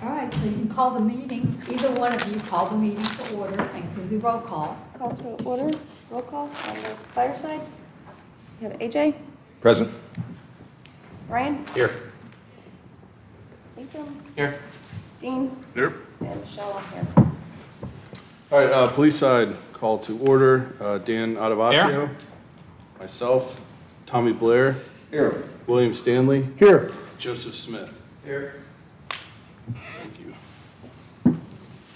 All right, so you can call the meeting, either one of you call the meeting to order and do the roll call. Call to order, roll call on the fireside. You have AJ, Present. Ryan, Here. Nathan, Here. Dean, Here. and Michelle on here. All right, police side, call to order. Dan Adavasio. Myself, Tommy Blair. Here. William Stanley. Here. Joseph Smith. Here. Thank you.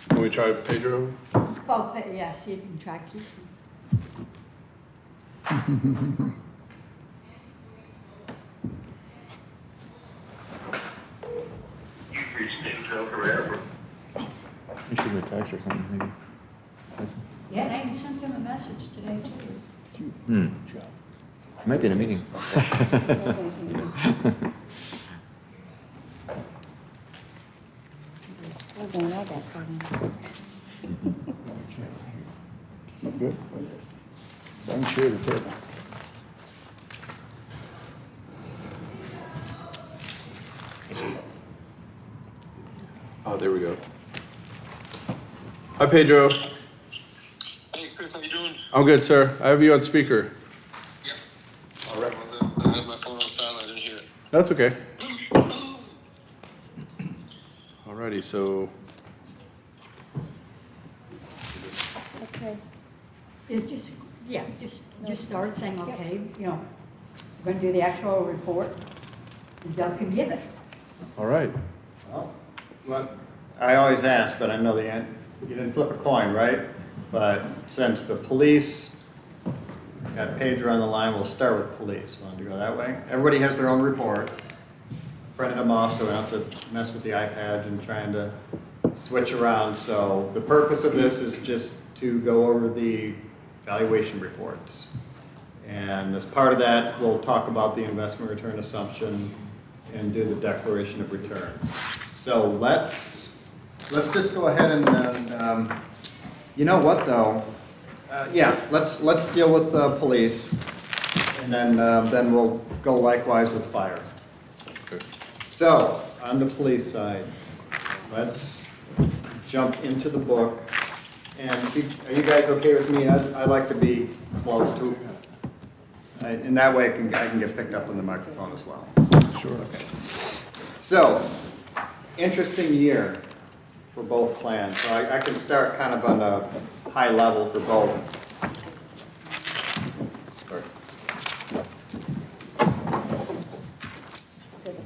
Can we try Pedro? Call, yeah, see if you can track you. You've reached Intel Forever. You should get a text or something, maybe. Yeah, and I even sent them a message today too. Might be in a meeting. Supposing I got caught in. Good. So I can share the table. Oh, there we go. Hi, Pedro. Hey, Chris, how you doing? I'm good, sir. I have you on speaker. Yep. All right. I had my phone on silent. I didn't hear it. That's okay. Alrighty, so Okay. Just start saying, okay, you know, we're going to do the actual report, and Doug can give it. all right. Well, I always ask, but I know the answer. You didn't flip a coin, right? But since the police got Pedro on the line, we'll start with police. Want to go that way? Everybody has their own report. Printed them off, so we don't have to mess with the iPads and trying to switch around. So the purpose of this is just to go over the valuation reports. And as part of that, we'll talk about the investment return assumption and do the declaration of return. So let's just go ahead and you know what though? Yeah, let's deal with police, and then we'll go likewise with fire. Okay. So on the police side, let's jump into the book. And are you guys okay with me? I like to be close to. In that way, I can get picked up on the microphone as well. Sure. Okay. So, interesting year for both plans. So I can start kind of on a high level for both.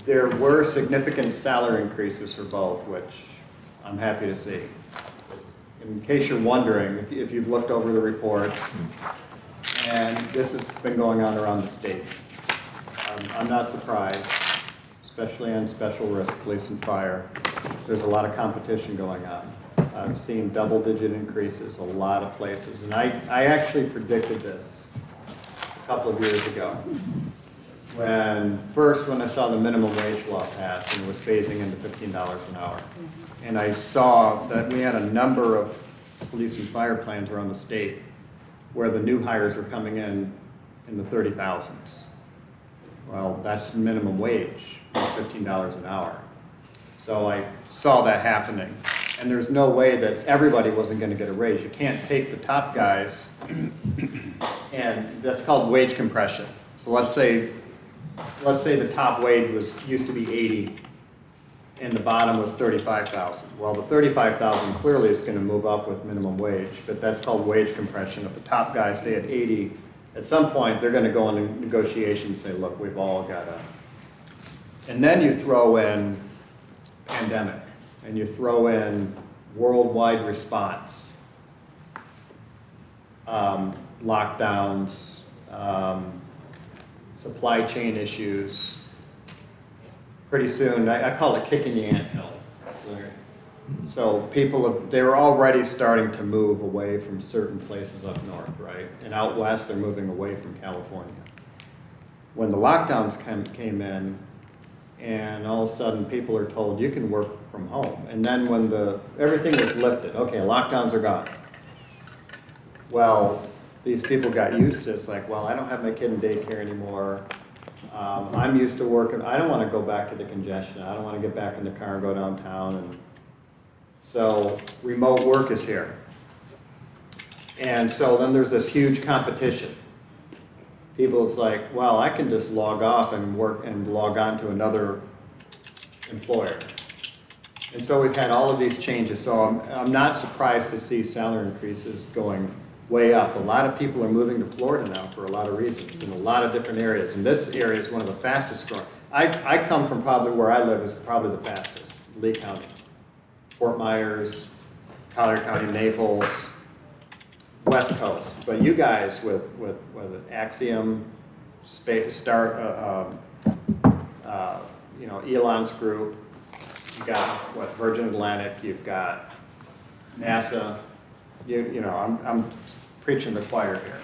There were significant salary increases for both, which I'm happy to see. In case you're wondering, if you've looked over the reports, and this has been going on around the state. I'm not surprised, especially on special risk, police and fire. There's a lot of competition going on. I've seen double-digit increases a lot of places, and I actually predicted this a couple of years ago. When I saw the minimum wage law pass and it was phasing into $15 an hour. And I saw that we had a number of police and fire plans around the state where the new hires were coming in the 30,000s. Well, that's minimum wage, $15 an hour. So I saw that happening. And there's no way that everybody wasn't going to get a raise. You can't take the top guys, and that's called wage compression. So let's say the top wage used to be 80, and the bottom was 35,000. Well, the 35,000 clearly is going to move up with minimum wage, but that's called wage compression. If the top guys say at 80, at some point they're going to go into negotiation and say, look, we've all got to. And then you throw in pandemic, and you throw in worldwide response, lockdowns, supply chain issues. Pretty soon, I call it kicking the anthill. So they were already starting to move away from certain places up north, right? And out west, they're moving away from California. When the lockdowns came in, and all of a sudden people are told you can work from home. And then when everything was lifted, okay, lockdowns are gone. Well, these people got used to it. It's like, well, I don't have my kid in daycare anymore. I'm used to working, I don't want to go back to the congestion. I don't want to get back in the car and go downtown. And so remote work is here. And so then there's this huge competition. People, it's like, well, I can just log off and work and log on to another employer. And so we've had all of these changes. So I'm not surprised to see salary increases going way up. A lot of people are moving to Florida now for a lot of reasons in a lot of different areas. And this area is one of the fastest growing. I come from probably where I live is probably the fastest, Lee County. Fort Myers, Collier County, Naples, West Coast. But you guys with Axiom, Elon's group, you've got Virgin Atlantic, you've got NASA. I'm preaching the choir here.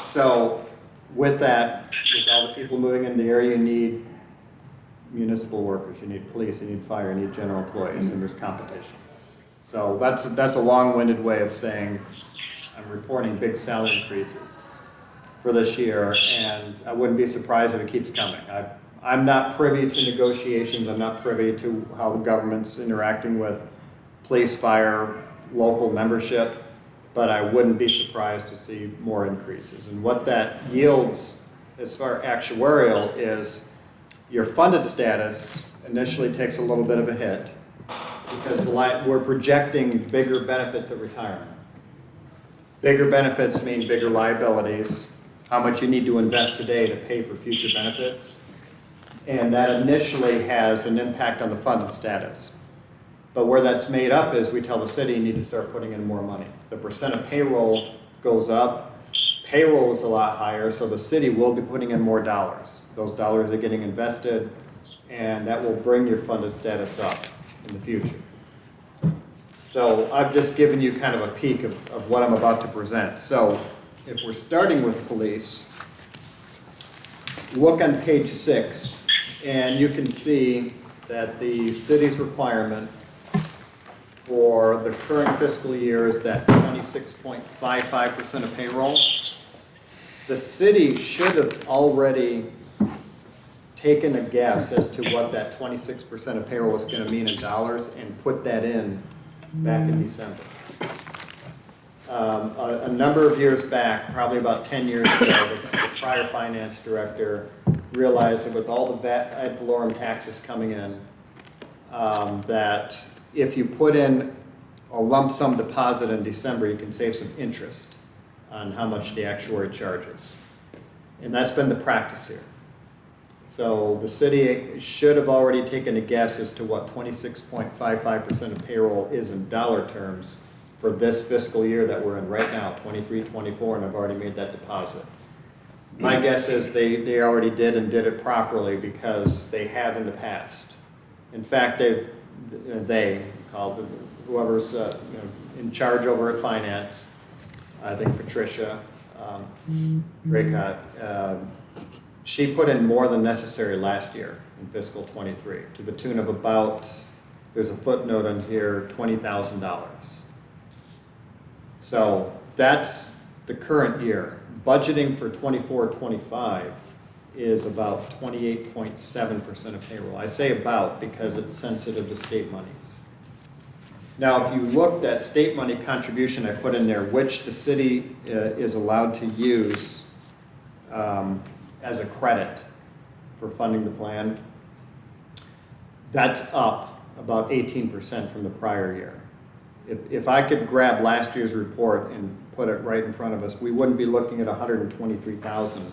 So with that, with all the people moving in the area, you need municipal workers, you need police, you need fire, you need general employees, and there's competition. So that's a long-winded way of saying I'm reporting big salary increases for this year, and I wouldn't be surprised if it keeps coming. I'm not privy to negotiations, I'm not privy to how the government's interacting with police, fire, local membership, but I wouldn't be surprised to see more increases. And what that yields as far actuarial is your funded status initially takes a little bit of a hit because we're projecting bigger benefits at retirement. Bigger benefits mean bigger liabilities, how much you need to invest today to pay for future benefits. And that initially has an impact on the funded status. But where that's made up is we tell the city you need to start putting in more money. The percent of payroll goes up, payroll is a lot higher, so the city will be putting in more dollars. Those dollars are getting invested, and that will bring your funded status up in the future. So I've just given you kind of a peek of what I'm about to present. So if we're starting with police, look on page 6, and you can see that the city's requirement for the current fiscal year is that 26.55% of payroll. The city should have already taken a guess as to what that 26% of payroll is going to mean in dollars and put that in back in December. A number of years back, probably about 10 years ago, the prior finance director realized that with all the ad valorem taxes coming in, that if you put in a lump sum deposit in December, you can save some interest on how much the actuary charges. And that's been the practice here. So the city should have already taken a guess as to what 26.55% of payroll is in dollar terms for this fiscal year that we're in right now, 23-24, and I've already made that deposit. My guess is they already did and did it properly because they have in the past. In fact, they called whoever's in charge over at finance, I think Patricia Draycott, she put in more than necessary last year in fiscal 23 to the tune of about, there's a footnote on here, $20,000. So that's the current year. Budgeting for 24-25 is about 28.7% of payroll. I say about because it's sensitive to state monies. Now, if you looked at state money contribution I put in there, which the city is allowed to use as a credit for funding the plan, that's up about 18% from the prior year. If I could grab last year's report and put it right in front of us, we wouldn't be looking at 123,000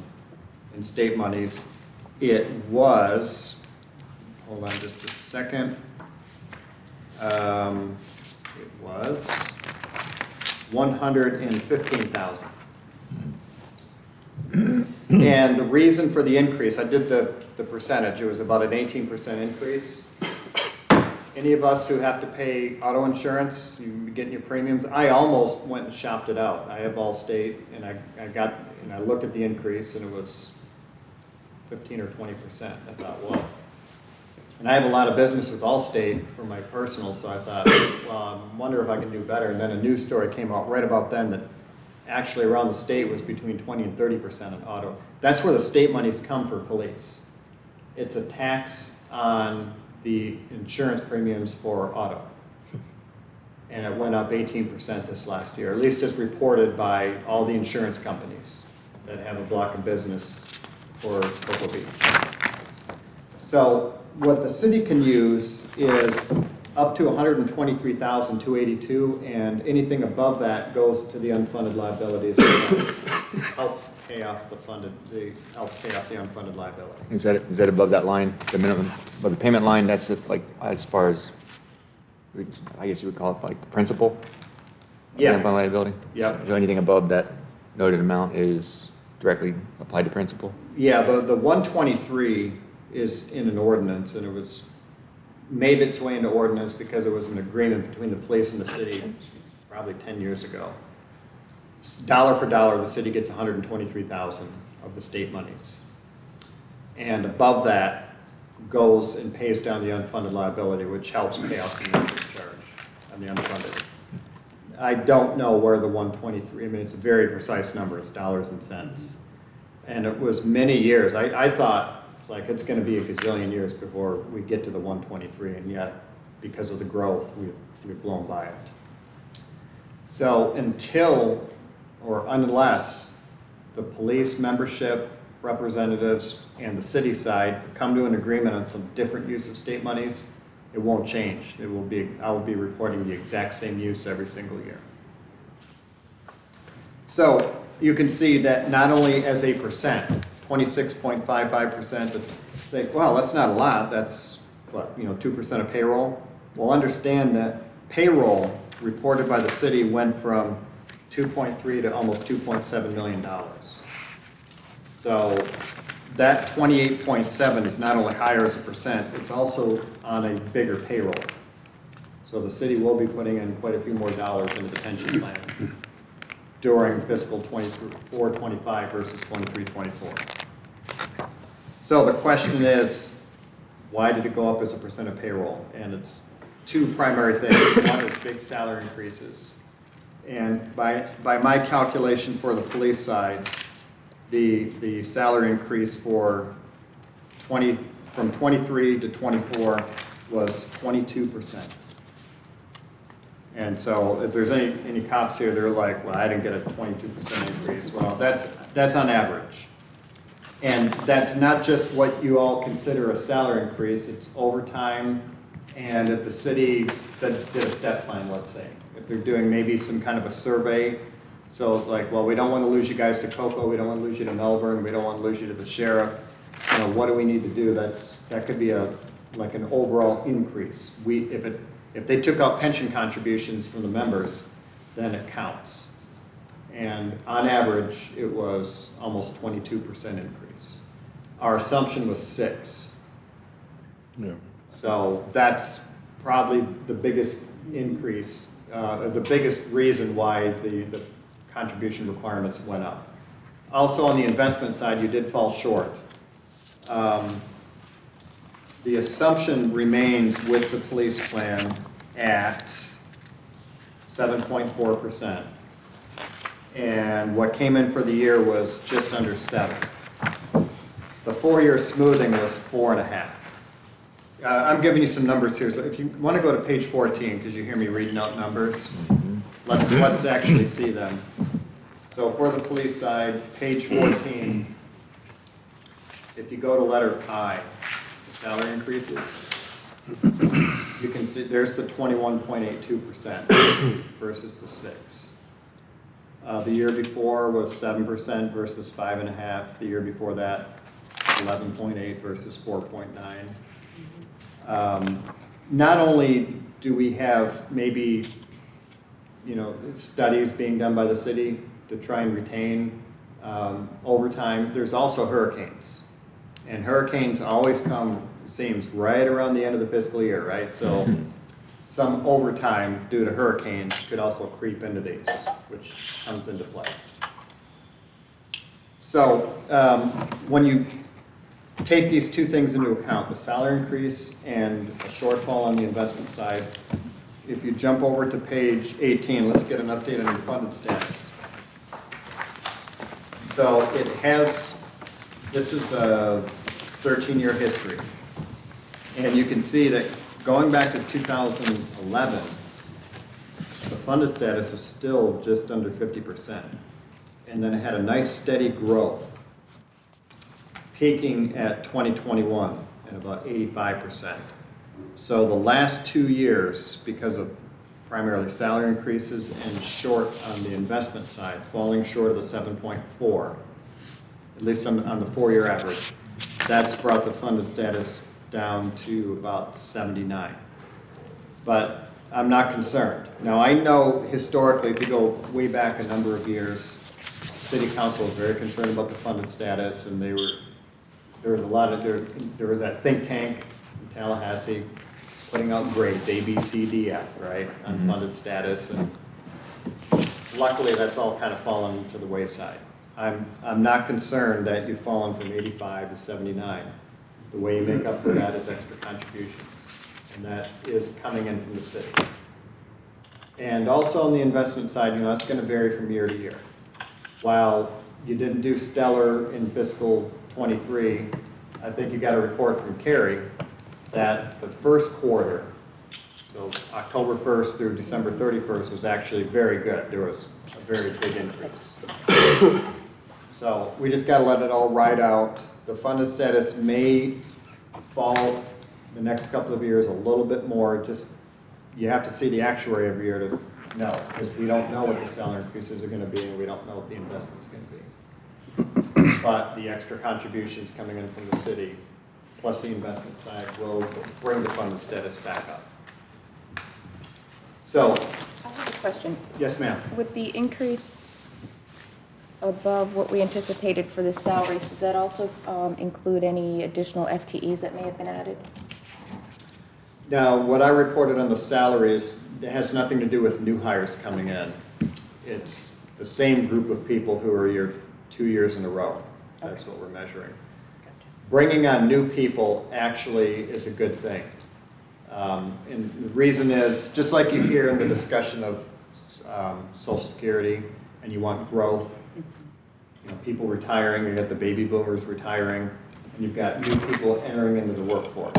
in state monies. It was, hold on just a second, it was 115,000. And the reason for the increase, I did the percentage, it was about an 18% increase. Any of us who have to pay auto insurance, you getting your premiums, I almost went and shopped it out. I have Allstate, and I looked at the increase, and it was 15 or 20%. I thought, well, and I have a lot of business with Allstate for my personal, so I thought, well, I wonder if I can do better. And then a news story came out right about then that actually around the state was between 20 and 30% on auto. That's where the state monies come for police. It's a tax on the insurance premiums for auto. And it went up 18% this last year, at least as reported by all the insurance companies that have a block of business for Cocoa Beach. So what the city can use is up to $123,282, and anything above that goes to the unfunded liabilities. Helps pay off the unfunded liability. Is that above that line, the minimum, above the payment line? That's like as far as, I guess you would call it like the principal? Yeah. Unfunded liability? Yep. So anything above that noted amount is directly applied to principal? Yeah, the 123 is in an ordinance, and it was made its way into ordinance because it was an agreement between the police and the city probably 10 years ago. It's dollar for dollar, the city gets 123,000 of the state monies. And above that goes and pays down the unfunded liability, which helps pay off some interest charge on the unfunded. I don't know where the 123, I mean, it's a very precise number, it's dollars and cents. And it was many years. I thought, it's like, it's going to be a gazillion years before we get to the 123, and yet, because of the growth, we've blown by it. So until, or unless, the police membership representatives and the city side come to an agreement on some different use of state monies, it won't change. It will be, I will be reporting the exact same use every single year. So you can see that not only as a percent, 26.55%, to think, well, that's not a lot, that's what, 2% of payroll. Well, understand that payroll reported by the city went from 2.3 to almost $2.7 million. So that 28.7 is not only higher as a percent, it's also on a bigger payroll. So the city will be putting in quite a few more dollars into the pension plan during fiscal 24-25 versus 23-24. So the question is, why did it go up as a percent of payroll? And it's two primary things. One is big salary increases. And by my calculation for the police side, the salary increase from 23 to 24 was 22%. And so if there's any cops here, they're like, well, I didn't get a 22% increase. Well, that's on average. And that's not just what you all consider a salary increase, it's overtime. And if the city did a step plan, let's say, if they're doing maybe some kind of a survey, so it's like, well, we don't want to lose you guys to Cocoa, we don't want to lose you to Melbourne, we don't want to lose you to the sheriff. What do we need to do? That could be like an overall increase. If they took out pension contributions from the members, then it counts. And on average, it was almost 22% increase. Our assumption was 6. Yeah. So that's probably the biggest increase, the biggest reason why the contribution requirements went up. Also on the investment side, you did fall short. The assumption remains with the police plan at 7.4%. And what came in for the year was just under 7. The 4-year smoothing was 4.5. I'm giving you some numbers here, so if you want to go to page 14, because you hear me reading out numbers, let's actually see them. So for the police side, page 14, if you go to letter I, the salary increases, you can see there's the 21.82% versus the 6. The year before was 7% versus 5.5. The year before that, 11.8 versus 4.9. Not only do we have maybe, studies being done by the city to try and retain overtime, there's also hurricanes. And hurricanes always come, it seems, right around the end of the fiscal year, right? So some overtime due to hurricanes could also creep into these, which comes into play. So when you take these two things into account, the salary increase and a shortfall on the investment side, if you jump over to page 18, let's get an update on your funded status. So it has, this is a 13-year history. And you can see that going back to 2011, the funded status is still just under 50%. And then it had a nice steady growth, peaking at 2021 at about 85%. So the last 2 years, because of primarily salary increases and short on the investment side, falling short of the 7.4, at least on the 4-year average, that's brought the funded status down to about 79. But I'm not concerned. Now, I know historically, if you go way back a number of years, City Council was very concerned about the funded status, and there was a lot of, there was that think tank in Tallahassee putting out grades, A, B, C, D, F, right, on funded status, and luckily that's all kind of fallen to the wayside. I'm not concerned that you've fallen from 85 to 79. The way you make up for that is extra contributions, and that is coming in from the city. And also on the investment side, you know, that's going to vary from year to year. While you didn't do stellar in fiscal '23, I think you got a report from Carrie that the first quarter, so October 1st through December 31st, was actually very good. There was a very big increase. So we just got to let it all ride out. The funded status may fall the next couple of years a little bit more. Just, you have to see the actuary every year to know, because we don't know what the salary increases are going to be, and we don't know what the investment's going to be. But the extra contributions coming in from the city, plus the investment side, will bring the funded status back up. So, I have a question. yes, ma'am. With the increase above what we anticipated for the salaries, does that also include any additional FTEs that may have been added? Now, what I reported on the salaries, it has nothing to do with new hires coming in. It's the same group of people who are here 2 years in a row. That's what we're measuring. Bringing on new people actually is a good thing. And the reason is, just like you hear in the discussion of Social Security, and you want growth, you know, people retiring, you got the baby boomers retiring, and you've got new people entering into the workforce.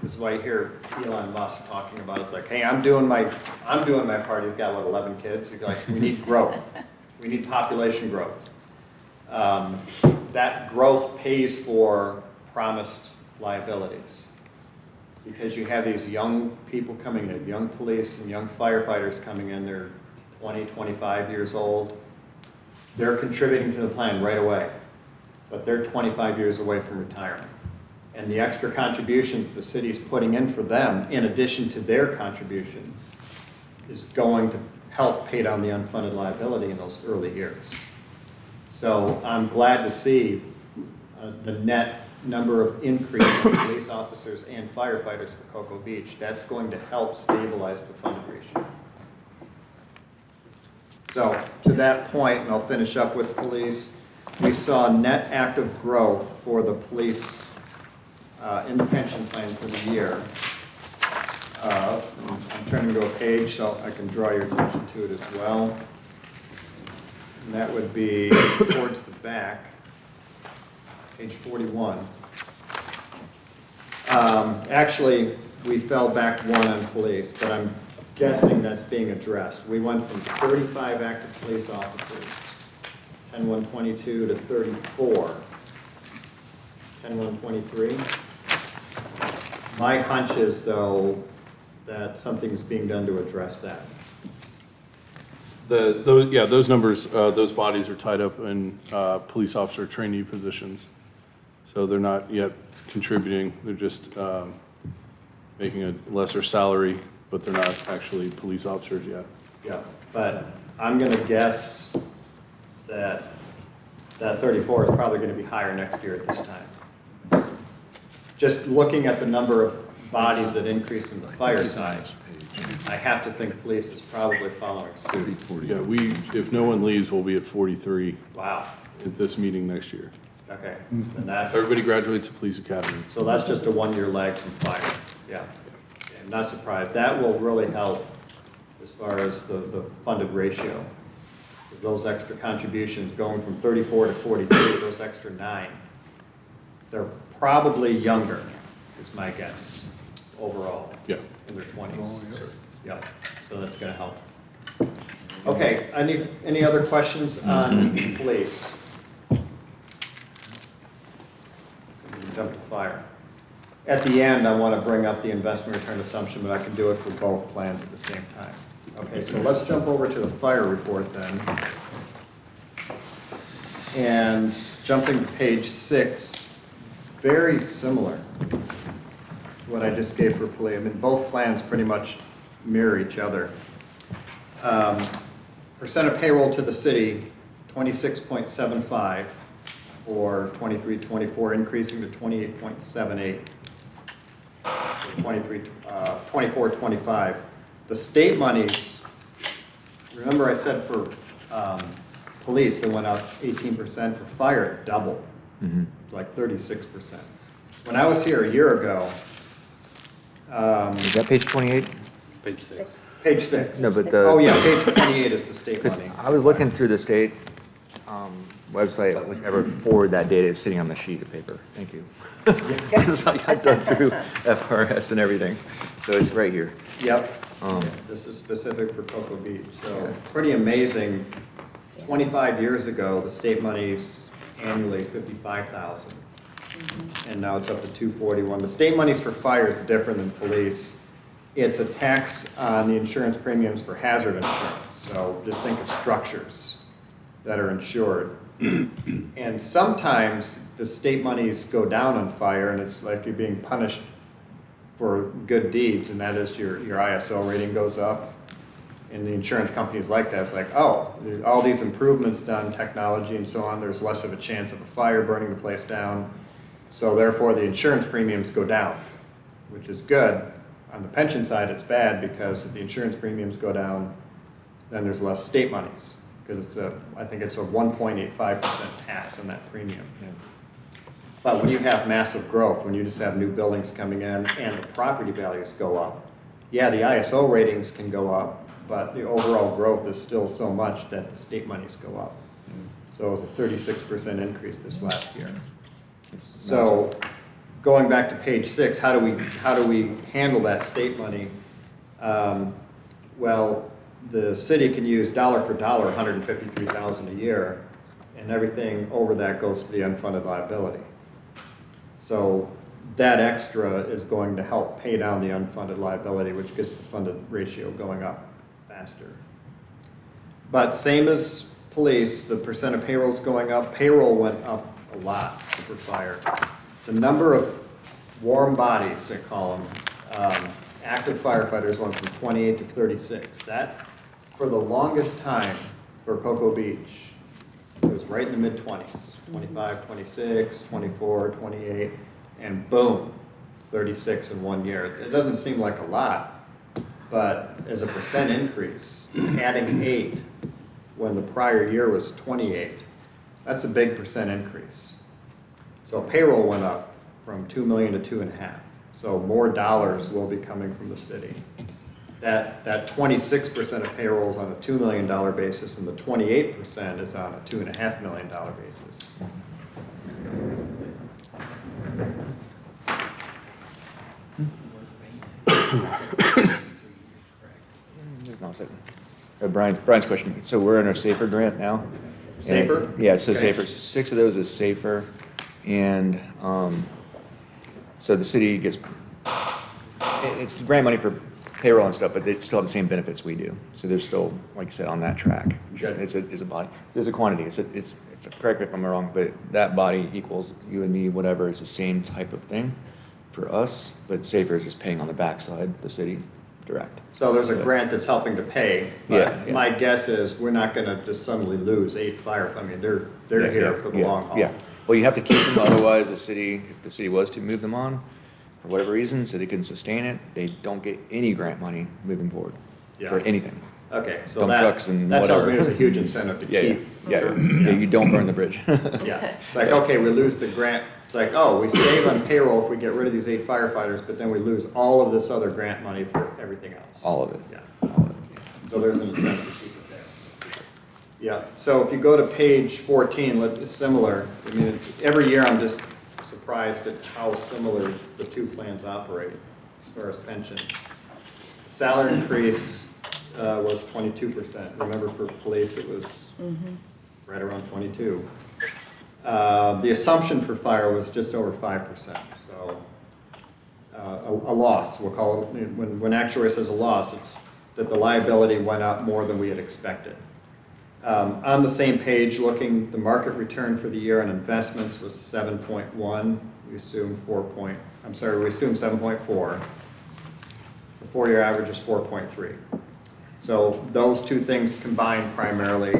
This is why you hear Elon Musk talking about, it's like, hey, I'm doing my part. He's got, what, 11 kids? He's like, we need growth. We need population growth. That growth pays for promised liabilities, because you have these young people coming in, young police and young firefighters coming in. They're 20, 25 years old. They're contributing to the plan right away, but they're 25 years away from retirement. And the extra contributions the city's putting in for them, in addition to their contributions, is going to help pay down the unfunded liability in those early years. So I'm glad to see the net number of increase in police officers and firefighters for Cocoa Beach. That's going to help stabilize the funded ratio. So to that point, and I'll finish up with police, we saw net active growth for the police in the pension plan for the year. I'm turning to a page so I can draw your attention to it as well. And that would be towards the back, page 41. Actually, we fell back one on police, but I'm guessing that's being addressed. We went from 35 active police officers, 10-1-22, to 34, 10-1-23. My hunch is, though, that something's being done to address that. Those numbers, those bodies are tied up in police officer trainee positions. So they're not yet contributing. They're just making a lesser salary, but they're not actually police officers yet. Yeah, but I'm going to guess that that 34 is probably going to be higher next year at this time. Just looking at the number of bodies that increased in the fire side, I have to think police is probably following suit. Yeah, if no one leaves, we'll be at 43 Wow, at this meeting next year. okay. And that, If everybody graduates at police academy. so that's just a 1-year lag from fire, yeah. I'm not surprised. That will really help as far as the funded ratio. is those extra contributions going from 34 to 43, those extra 9. They're probably younger, is my guess, overall. Yeah. In their 20s. Yep, so that's going to help. Okay, any other questions on police? Jump to fire. At the end, I want to bring up the investment return assumption, but I can do it for both plans at the same time. Okay, so let's jump over to the fire report then. And jumping to page 6, very similar to what I just gave for police. I mean, both plans pretty much mirror each other. Percent of payroll to the city, 26.75 for 23-24, increasing to 28.78 for 24-25. The state monies, remember I said for police, they went up 18%, for fire, it doubled, like 36%. When I was here a year ago, Is that page 28? Page 6. page 6. No, but Oh, yeah, page 28 is the state Because money. I was looking through the state website, whenever forward that data is sitting on the sheet of paper. Thank you. Because I got done through FRS and everything. So it's right here. Yep, Um, this is specific for Cocoa Beach, so pretty amazing. 25 years ago, the state money's annually 55,000, and now it's up to 241. The state monies for fire is different than police. It's a tax on the insurance premiums for hazard insurance, so just think of structures that are insured. And sometimes the state monies go down on fire, and it's like you're being punished for good deeds, and that is your ISO rating goes up. And the insurance companies like that. It's like, oh, all these improvements done, technology and so on, there's less of a chance of a fire burning the place down. So therefore, the insurance premiums go down, which is good. On the pension side, it's bad because if the insurance premiums go down, then there's less state monies. Because I think it's a 1.85% tax on that premium. But when you have massive growth, when you just have new buildings coming in and the property values go up, yeah, the ISO ratings can go up, but the overall growth is still so much that the state monies go up. So it was a 36% increase this last year. So going back to page 6, how do we handle that state money? Well, the city can use dollar for dollar $153,000 a year, and everything over that goes to the unfunded liability. So that extra is going to help pay down the unfunded liability, which gets the funded ratio going up faster. But same as police, the percent of payroll is going up. Payroll went up a lot for fire. The number of warm bodies, they call them, active firefighters went from 28 to 36. That, for the longest time for Cocoa Beach, it was right in the mid-20s, 25, 26, 24, 28, and boom, 36 in 1 year. It doesn't seem like a lot, but as a percent increase, adding 8 when the prior year was 28, that's a big percent increase. So payroll went up from 2 million to 2.5. So more dollars will be coming from the city. That 26% of payroll is on a $2 million basis, and the 28% is on a $2.5 million basis. Just no second. Brian's question. So we're in our SAFER grant now? SAFER? And- Yeah, so Okay. SAFER. So 6 of those is SAFER. And so the city gets, it's grant money for payroll and stuff, but they still have the same benefits we do. So they're still, like I said, on that track. Just, Okay. it's a body. There's a quantity. It's correct me if I'm wrong, but that body equals you and me, whatever. It's the same type of thing for us, but SAFER is just paying on the backside, the city direct. So there's a grant that's helping to pay, Yeah, but yeah. my guess is we're not going to just suddenly lose 8 firefighters. I mean, they're Yeah, here yeah, for the yeah, long haul. Yeah, well, you have to keep them, otherwise the city, if the city was to move them on, for whatever reason, so they couldn't sustain it, they don't get any grant money moving forward for Yeah. anything. Okay, so Dump trucks and that tells me whatever. there's a huge incentive to Yeah, keep. yeah, Sure. yeah, you don't burn the bridge. Yeah, it's like, okay, we lose the grant, it's like, oh, we save on payroll if we get rid of these 8 firefighters, but then we lose all of this other grant money for everything else. All of it. Yeah, all of it. So there's an incentive to keep it there. Yeah, so if you go to page 14, it's similar. I mean, every year I'm just surprised at how similar the two plans operate as far as pension. The salary increase was 22%. Remember, for police, it was right around 22. The assumption for fire was just over 5%, so a loss, we'll call it. When actuary says a loss, it's that the liability went up more than we had expected. On the same page, looking, the market return for the year on investments was 7.1. We assume 7.4. The 4-year average is 4.3. So those two things combined primarily.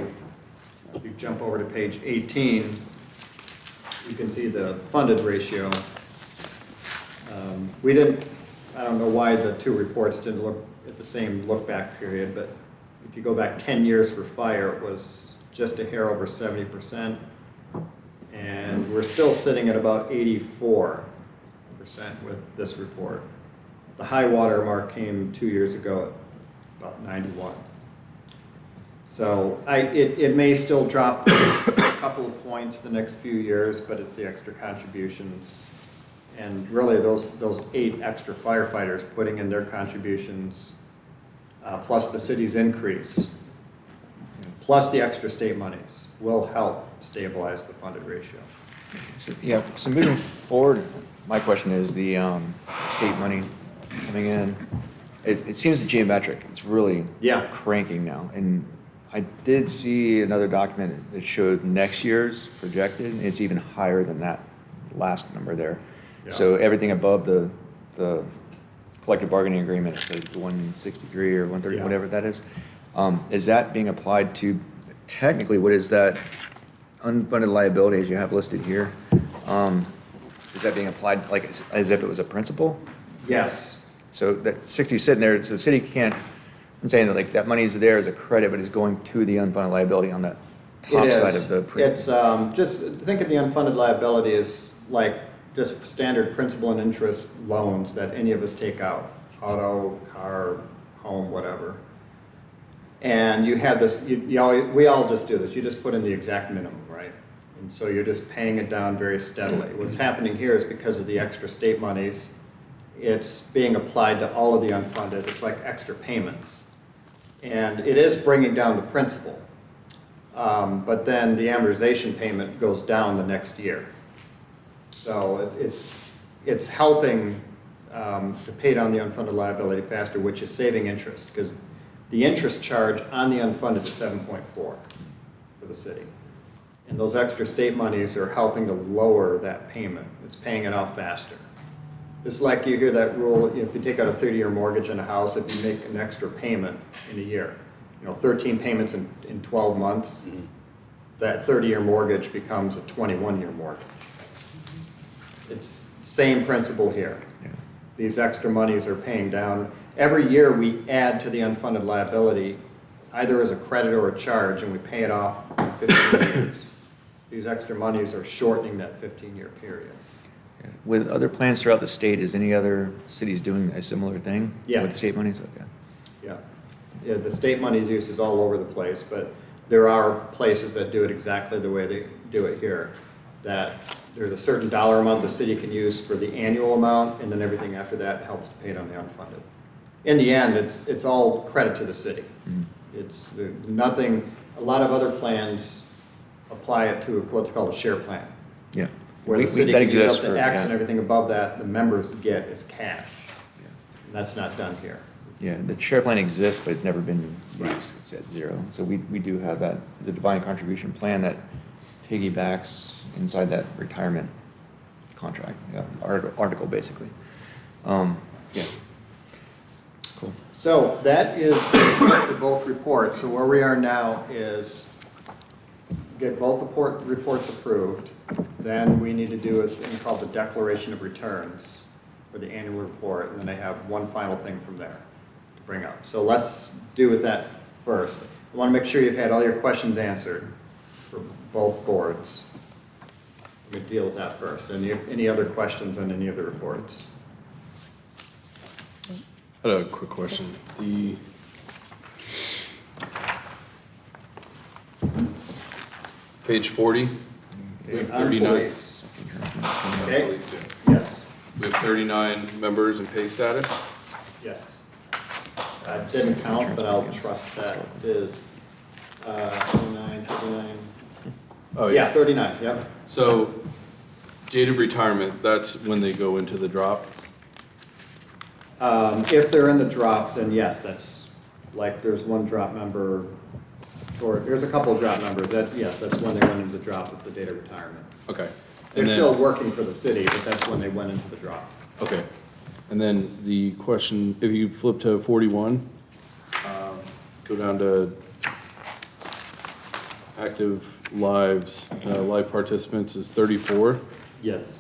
If you jump over to page 18, you can see the funded ratio. I don't know why the two reports didn't look at the same look-back period, but if you go back 10 years for fire, it was just a hair over 70%, and we're still sitting at about 84% with this report. The high water mark came 2 years ago at about 91. So it may still drop a couple of points the next few years, but it's the extra contributions. And really, those 8 extra firefighters putting in their contributions, plus the city's increase, plus the extra state monies, will help stabilize the funded ratio. So, yeah, so moving forward, my question is the state money coming in. It seems geometric. It's really cranking now. And I did see another document that showed next year's projected. It's even higher than that last number there. Yeah. So everything above the collective bargaining agreement, it says 163 or 130, whatever that is that being applied to, technically, what is that unfunded liability as you have listed here? Is that being applied like as if it was a principal? Yes. So that 60 is sitting there, so the city can't, I'm saying that like that money is there as a credit, but it's going to the unfunded liability on that top side of the. It's just think of the unfunded liability as like just standard principal and interest loans that any of us take out, auto, car, home, whatever. And you have this, we all just do this, you just put in the exact minimum, right? And so you're just paying it down very steadily. What's happening here is because of the extra state monies, it's being applied to all of the unfunded. It's like extra payments. And it is bringing down the principal. But then the amortization payment goes down the next year. So it's helping to pay down the unfunded liability faster, which is saving interest, because the interest charge on the unfunded is 7.4 for the city. And those extra state monies are helping to lower that payment. It's paying it off faster. It's like you hear that rule, if you take out a 30-year mortgage on a house, if you make an extra payment in a year, 13 payments in 12 months, that 30-year mortgage becomes a 21-year mortgage. It's same principle here. Yeah. These extra monies are paying down. Every year we add to the unfunded liability, either as a credit or a charge, and we pay it off in 15 years. These extra monies are shortening that 15-year period. With other plans throughout the state, is any other cities doing a similar thing? Yeah. With the state monies? Okay. Yeah, the state money's use is all over the place, but there are places that do it exactly the way they do it here. That there's a certain dollar amount the city can use for the annual amount, and then everything after that helps to pay it on the unfunded. In the end, it's all credit to the city. It's nothing. A lot of other plans apply it to what's called a share plan, Yeah. where the city can use up to X, and yeah. everything above that the members get is cash. And that's not done here. Yeah, the share plan exists, but it's never been used. It's at 0. So we do have that. It's a defined contribution plan that piggybacks inside that retirement contract, article basically. Yeah. Cool. So that is for both reports. So where we are now is get both reports approved. Then we need to do a thing called the declaration of returns for the annual report, and then I have one final thing from there to bring up. So let's do with that first. I want to make sure you've had all your questions answered for both boards. Let me deal with that first. Any other questions on any of the reports? I had a quick question. Page 40. We have On 39. police. Okay, Police, yeah. yes, We have 39 members in pay status. yes. I didn't count, but I'll trust that is 39, 39. Oh, Yeah, 39, yep. So, date of retirement, that's when they go into the drop? If they're in the drop, then yes, that's, like, there's one drop member, or there's a couple of drop members, yes, that's when they went into the drop, is the date of retirement. Okay. They're And then- still working for the city, but that's when they went into the drop. Okay. And then the question, if you flip to 41, go down to active lives, live participants is 34. Yes.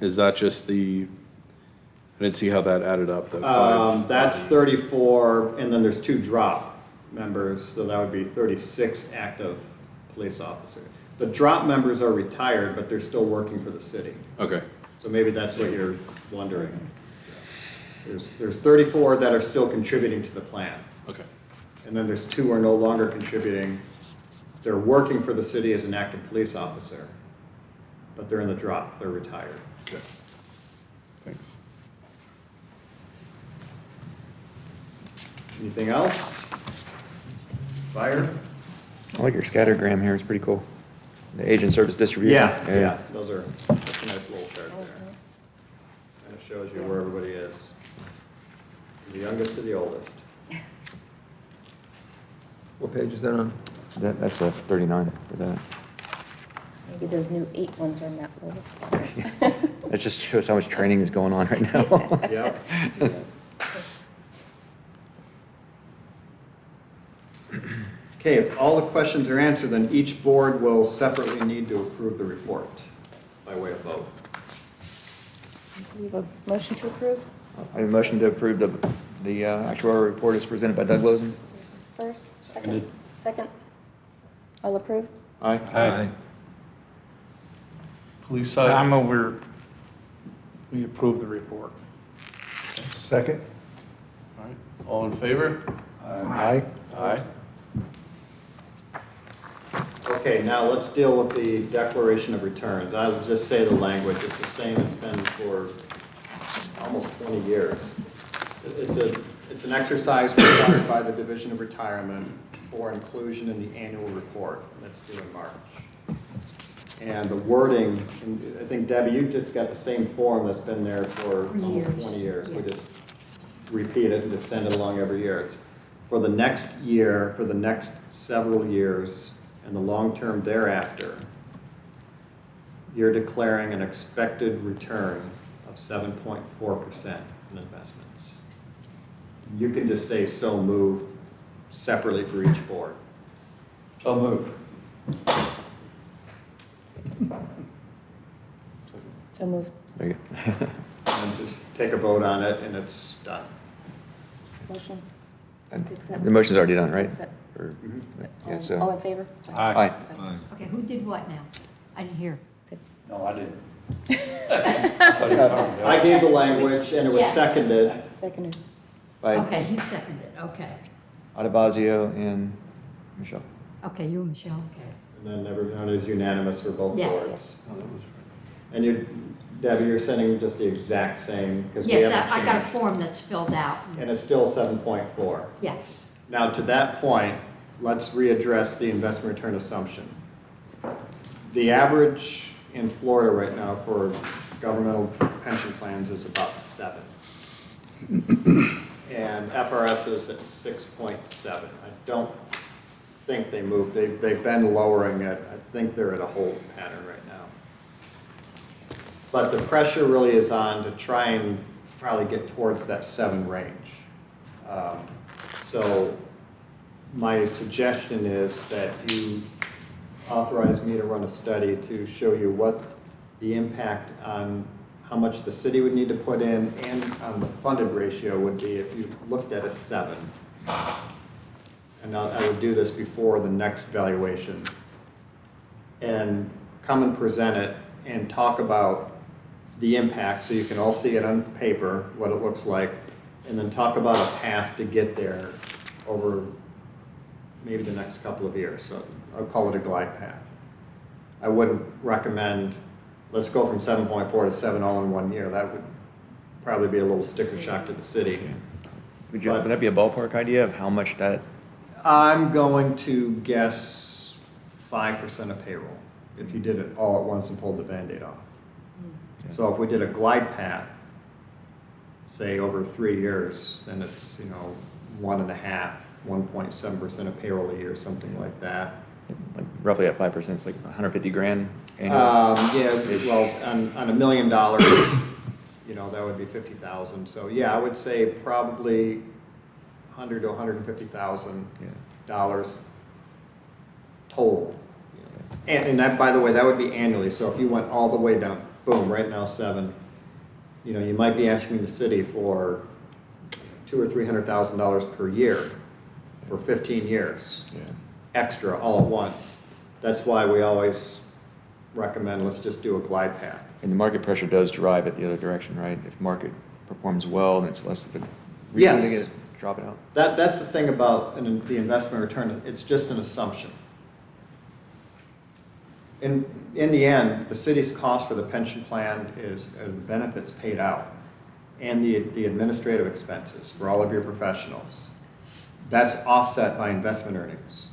Is that just the, I didn't see how that added up, that 5. That's 34, and then there's 2 drop members, so that would be 36 active police officers. The drop members are retired, but they're still working for the city. Okay, So maybe that's what you're wondering. There's 34 that are still contributing to the plan, okay, and then there's 2 who are no longer contributing. They're working for the city as an active police officer, but they're in the drop, they're retired. okay. Thanks. Anything else? Fire? I like your scattergram here, it's pretty cool. The agent service distribution. Yeah, that's a nice little chart there. And it shows you where everybody is. From the youngest to the oldest. What page is that on? That's a 39 for that. Maybe those new 8 ones are not low. That just shows how much training is going on right now. Yep. Okay, if all the questions are answered, then each board will separately need to approve the report by way of vote. Do we have a motion to approve? I have a motion to approve the actuarial report as presented by Doug Lozen. First, second? Second? All approve? Aye. Aye. Police I'm over, we approve the report. Second? All right, all in favor? Aye. Aye. Okay, now let's deal with the declaration of returns. I will just say the language, it's the same it's been for almost 20 years. It's an exercise required by the Division of Retirement for inclusion in the annual report that's due in March. And the wording, and I think Debbie, you just got the same form that's been there for almost 20 years. We Yeah. just repeat it and just send it along every year. It's for the next year, for the next several years, and the long term thereafter, you're declaring an expected return of 7.4% in investments. You can just say so moved separately for each board. So moved. So moved. There you go. And just take a vote on it and it's done. Motion? And To accept. the motion's already done, right? Accept. Or- All yeah, so- all in favor? Aye. Okay, who did what now? I didn't hear. No, I didn't. I gave the language and it was Yes. seconded. Seconded. By Okay, you seconded, okay. Addabasio and Michelle. Okay, you and Michelle, okay. And then everyone is unanimous for both Yeah. boards. And you, Debbie, you're sending just the exact same, because we Yes, haven't I got a changed. form that's filled out. And it's still 7.4. Yes. Now, to that point, let's readdress the investment return assumption. The average in Florida right now for governmental pension plans is about 7. And FRS is at 6.7. I don't think they moved. They've been lowering it. I think they're at a hold pattern right now. But the pressure really is on to try and probably get towards that 7 range. So my suggestion is that you authorize me to run a study to show you what the impact on how much the city would need to put in and on the funded ratio would be if you looked at a 7. And I would do this before the next valuation. And come and present it and talk about the impact so you can all see it on paper, what it looks like, and then talk about a path to get there over maybe the next couple of years. So I'll call it a glide path. I wouldn't recommend, let's go from 7.4 to 7 all in 1 year. That would probably be a little sticker shock to the city. Would that be a ballpark idea of how much that, I'm going to guess 5% of payroll, if you did it all at once and pulled the Band-Aid off. So if we did a glide path, say over 3 years, then it's, 1.5, 1.7% of payroll a year, something like that. like roughly at 5%, it's like 150 grand annually? Yeah, well, on $1 million, that would be 50,000. So yeah, I would say probably 100 to 150,000 dollars total. And that, by the way, that would be annually. So if you went all the way down, boom, right now 7, you might be asking the city for $200,000 or $300,000 per year for 15 years. Yeah. Extra all at once. That's why we always recommend, let's just do a glide path. And the market pressure does drive it the other direction, right? If market performs well, then it's less of a reason to Yes. drop it out. That's the thing about the investment return, it's just an assumption. In the end, the city's cost for the pension plan is the benefits paid out and the administrative expenses for all of your professionals. That's offset by investment earnings.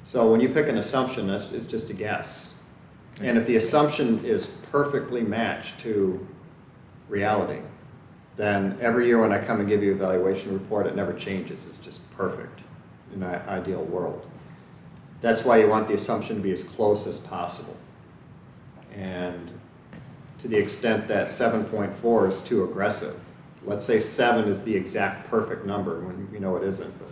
So when you pick an assumption, it's just a guess. And if the assumption is perfectly matched to reality, then every year when I come and give you a valuation report, it never changes. It's just perfect in an ideal world. That's why you want the assumption to be as close as possible. And to the extent that 7.4 is too aggressive, let's say 7 is the exact perfect number when we know it isn't. But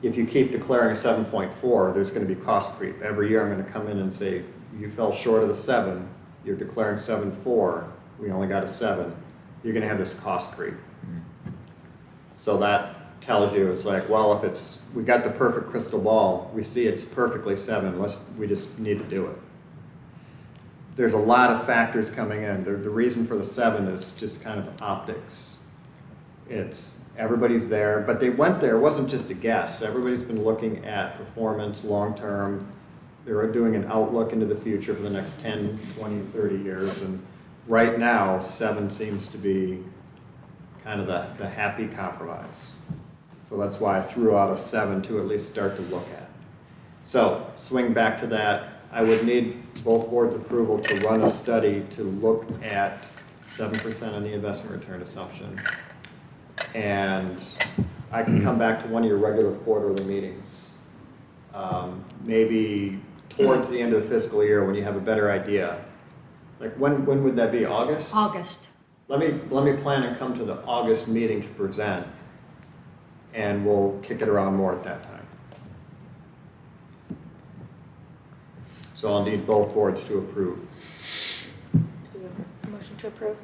if you keep declaring a 7.4, there's going to be cost creep. Every year I'm going to come in and say, you fell short of the 7, you're declaring 7.4, we only got a 7, you're going to have this cost creep. So that tells you, it's like, well, if we got the perfect crystal ball, we see it's perfectly 7, we just need to do it. There's a lot of factors coming in. The reason for the 7 is just kind of optics. Everybody's there, but they went there, it wasn't just a guess. Everybody's been looking at performance long-term. They're doing an outlook into the future for the next 10, 20, 30 years. And right now, 7 seems to be kind of the happy compromise. So that's why I threw out a 7 to at least start to look at. So swing back to that. I would need both boards' approval to run a study to look at 7% on the investment return assumption. And I can come back to one of your regular quarterly meetings. Maybe towards the end of the fiscal year when you have a better idea. Like when would that be, August? August. Let me plan and come to the August meeting to present, and we'll kick it around more at that time. So I'll need both boards to approve. Do you have a motion to approve?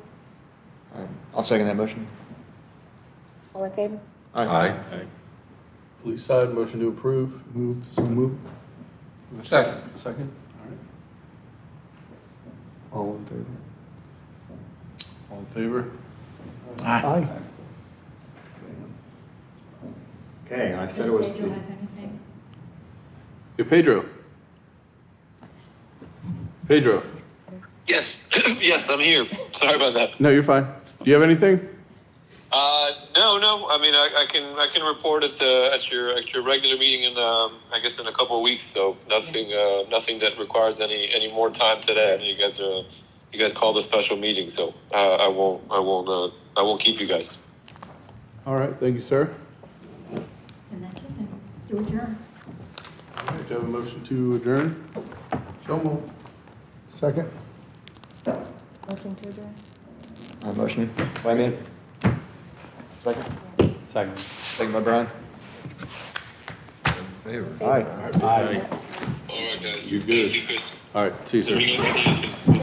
I'll second that motion. All in favor? Aye. Police side, motion to approve. So move. Second. Second, all right. All in favor? All in favor? Aye. Okay, I said Does it was. Pedro have anything? Hey, Pedro. Pedro. Yes, yes, I'm here. Sorry about that. No, you're fine. Do you have anything? No. I mean, I can report at your regular meeting in I guess in a couple of weeks. So nothing that requires any more time today. I know you guys called a special meeting, so I won't keep you guys. All right, thank you, sir. And that's it, then do adjourn. All right, do you have a motion to adjourn? So moved. Second? Motion to adjourn? Motion by me. Second? Second. Second by Brian. Favor. Aye. All right, guys. You're good. Thank you, Chris. All right, see you, sir. Let me know if you need anything.